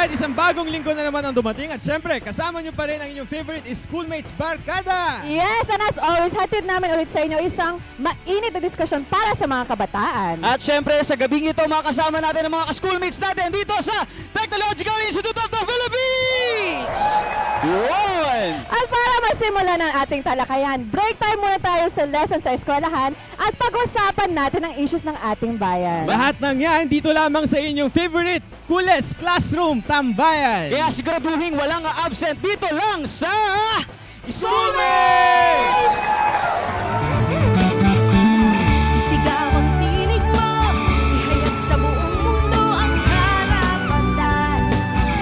Alright, isang bagong linggo na naman ang dumating at syempre, kasama nyo pa rin ang inyong favorite schoolmates Barkada! Yes, and as always, hatid namin ulit sa inyo isang mainit na diskusyon para sa mga kabataan. At syempre, sa gabing ito, makasama natin ang mga schoolmates natin dito sa Technological Institute of the Philippines! Yun! At para masimulan ang ating talakayan, break time muna tayo sa lesson sa eskwelahan at pag-usapan natin ang issues ng ating bayan. Lahat ng yan dito lamang sa inyong favorite coolest classroom tambayan! Kaya siguraduhin walang absent dito lang sa Schoolmates! Isigaw ang tinig mo, ihayag sa buong mundo ang karapatan,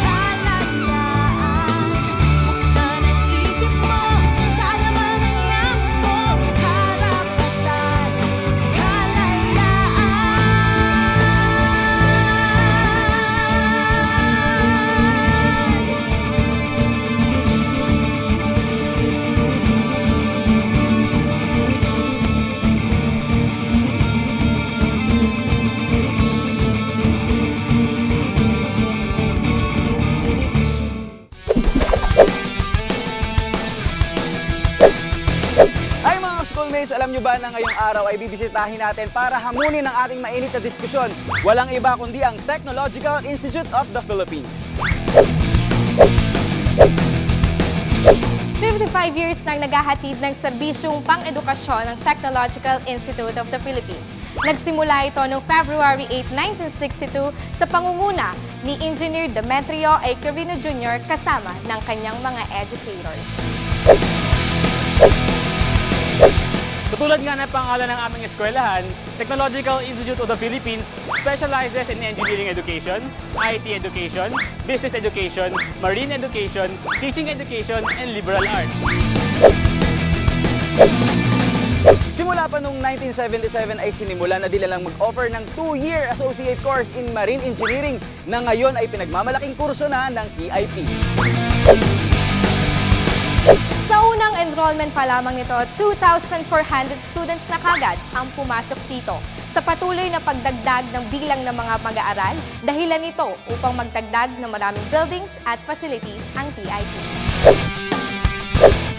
kalayaan. Buksan ang isip mo, kaalaman ang yaman mo sa karapatan, sa kalayaan. Ay mga schoolmates, alam nyo ba na ngayong araw ay bibisitahin natin para hamunin ang ating mainit na diskusyon? Walang iba kundi ang Technological Institute of the Philippines. 55 years nang naghahatid ng serbisyong pang-edukasyon ng Technological Institute of the Philippines. Nagsimula ito noong February 8, 1962 sa pangunguna ni Engineer Demetrio A. Quirino Jr. kasama ng kanyang mga educators. Katulad nga ng pangalan ng aming eskwelahan, Technological Institute of the Philippines specializes in engineering education, IT education, business education, marine education, teaching education, and liberal arts. Simula pa noong 1977 ay sinimula na din lang mag-offer ng 2-year associate course in marine engineering na ngayon ay pinagmamalaking kurso na ng TIP. Sa unang enrollment pa lamang nito, 2,400 students na kagad ang pumasok dito. Sa patuloy na pagdagdag ng bilang ng mga mag-aaral, dahilan nito upang magdagdag ng maraming buildings at facilities ang TIP.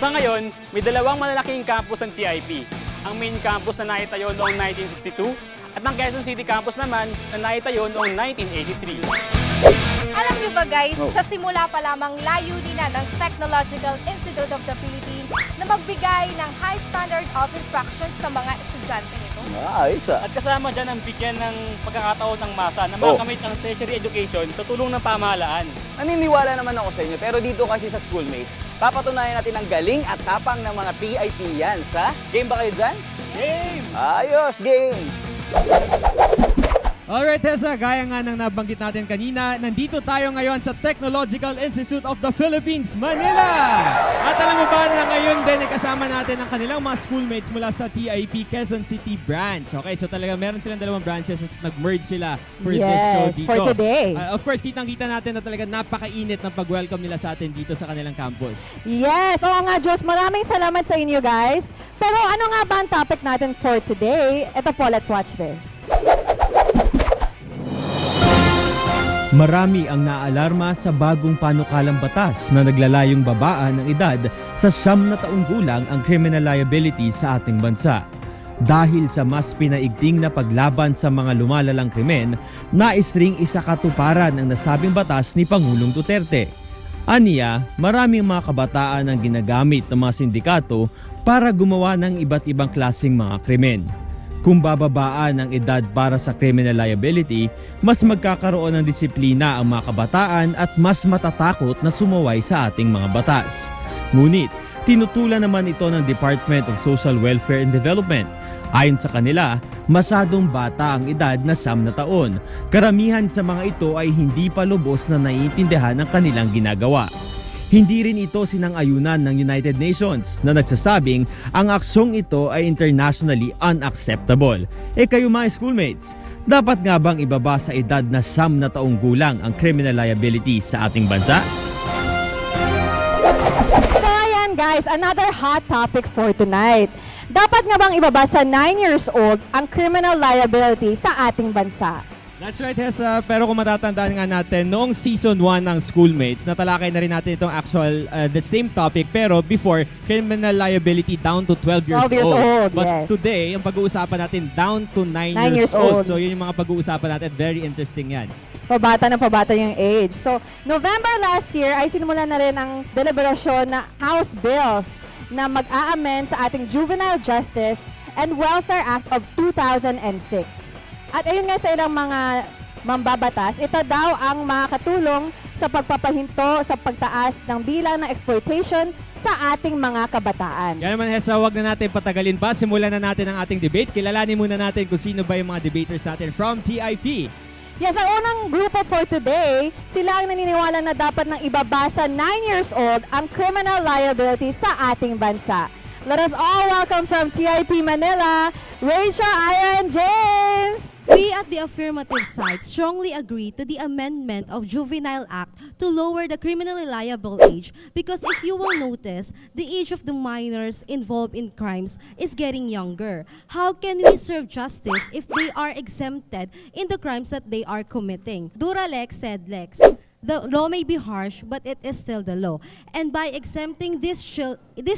Sa ngayon, may dalawang malalaking campus ang TIP. Ang main campus na naitayo noong 1962 at ang Quezon City campus naman na naitayo noong 1983. Alam niyo ba guys, sa simula pa lamang layunin na ng Technological Institute of the Philippines na magbigay ng high standard of instruction sa mga estudyante nito. Ayos ah. At kasama dyan ang bigyan ng pagkakataon ng masa na makamit ang tertiary education sa tulong ng pamahalaan. Naniniwala naman ako sa inyo, pero dito kasi sa schoolmates, papatunayan natin ang galing at tapang ng mga TIP yan sa... Game ba kayo dyan? Game! Ayos, game! Alright Tessa, gaya nga ng nabanggit natin kanina, nandito tayo ngayon sa Technological Institute of the Philippines, Manila! At alam mo ba na ngayon din ay kasama natin ang kanilang mga schoolmates mula sa TIP Quezon City branch. Okay, so talaga meron silang dalawang branches at nag-merge sila for this show dito. for today. Of course, kitang-kita natin na talaga napakainit ng pag-welcome nila sa atin dito sa kanilang campus. Yes, oo nga Diyos, maraming salamat sa inyo guys. Pero ano nga ba ang topic natin for today? Ito po, let's watch this. Marami ang naaalarma sa bagong panukalang batas na naglalayong babaan ng edad sa 9 na taong gulang ang criminal liability sa ating bansa. Dahil sa mas pinaigting na paglaban sa mga lumalalang krimen, nais ring isakatuparan ang nasabing batas ni Pangulong Duterte. Aniya, maraming mga kabataan ang ginagamit ng mga sindikato para gumawa ng iba't ibang klaseng mga krimen. Kung bababaan ang edad para sa criminal liability, mas magkakaroon ng disiplina ang mga kabataan at mas matatakot na sumaway sa ating mga batas. Ngunit, tinutulan naman ito ng Department of Social Welfare and Development. Ayon sa kanila, masyadong bata ang edad na 9 na taon. Karamihan sa mga ito ay hindi pa lubos na naiintindihan ang kanilang ginagawa. Hindi rin ito sinang-ayunan ng United Nations na nagsasabing ang aksyong ito ay internationally unacceptable. Kayo mga schoolmates, dapat nga bang ibaba sa edad na 9 na taong gulang ang criminal liability sa ating bansa? So ayan guys, another hot topic for tonight. Dapat nga bang ibaba sa 9 years old ang criminal liability sa ating bansa? That's right, Hessa. Pero kung matatandaan nga natin, noong season 1 ng Schoolmates, natalakay na rin natin itong actual, the same topic. Pero before, criminal liability down to 12 years 12 years old, But yes. today, ang pag-uusapan natin, down to 9 9 years years old. So yun yung mga pag-uusapan natin. Very interesting yan. Pabata ng pabata yung age. So, November last year ay sinimula na rin ang deliberasyon na House Bills na mag-a-amend sa ating Juvenile Justice and Welfare Act of 2006. At ayun nga sa ilang mga mambabatas, ito daw ang makakatulong sa pagpapahinto sa pagtaas ng bilang ng exploitation sa ating mga kabataan. Kaya naman, Hessa, wag na natin patagalin pa. Simulan na natin ang ating debate. Kilalanin muna natin kung sino ba yung mga debaters natin from TIP. Yes, ang unang grupo for today, sila ang naniniwala na dapat nang ibabasa 9 years old ang criminal liability sa ating bansa. Let us all welcome from TIP Manila, Rachel, Ira, and James! We at the affirmative side strongly agree to the amendment of Juvenile Act to lower the criminally liable age because if you will notice, the age of the minors involved in crimes is getting younger. How can we serve justice if they are exempted in the crimes that they are committing? Dura lex sed lex. The law may be harsh, but it is still the law. And by exempting these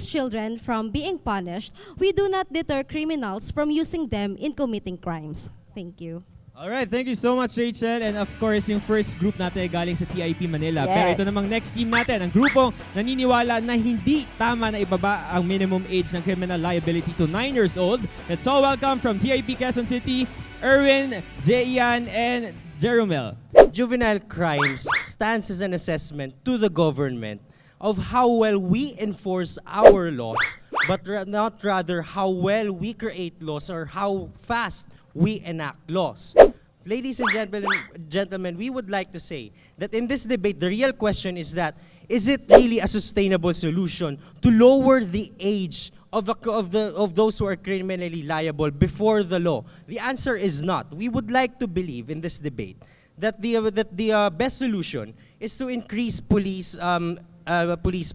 children from being punished, we do not deter criminals from using them in committing crimes. Thank you. Alright, thank you so much, Rachel. And of course, yung first group natin ay galing sa TIP Manila. Yes. Pero ito namang next team natin, ang grupong naniniwala na hindi tama na ibaba ang minimum age ng criminal liability to 9 years old. Let's all welcome from TIP Quezon City, Erwin, Jaian, and Jeromel. Juvenile crimes stands as an assessment to the government of how well we enforce our laws, but not rather how well we create laws or how fast we enact laws. Ladies and gentlemen, we would like to say that in this debate, the real question is that, is it really a sustainable solution to lower the age of those who are criminally liable before the law? The answer is not. We would like to believe in this debate that the best solution is to increase police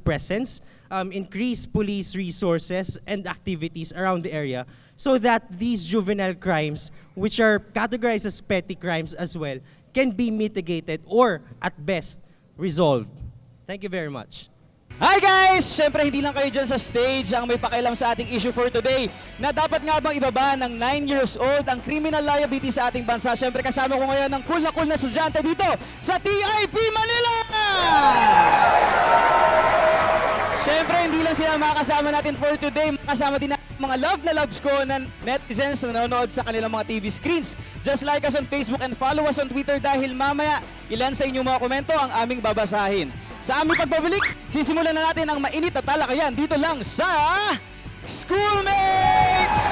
presence, increase police resources and activities around the area so that these juvenile crimes, which are categorized as petty crimes as well, can be mitigated or at best resolved. Thank you very much. Hi guys! Siyempre hindi lang kayo dyan sa stage ang may pakialam sa ating issue for today na dapat nga bang ibaba ng 9 years old ang criminal liability sa ating bansa. Siyempre kasama ko ngayon ng cool na estudyante dito sa TIP Manila! Siyempre hindi lang sila makakasama natin for today, makasama din natin mga loves ko na netizens na nanonood sa kanilang mga TV screens. Just like us on Facebook and follow us on Twitter dahil mamaya ilan sa inyong mga komento ang aming babasahin. Sa aming pagbabalik, sisimulan na natin ang mainit na talakayan dito lang sa Schoolmates!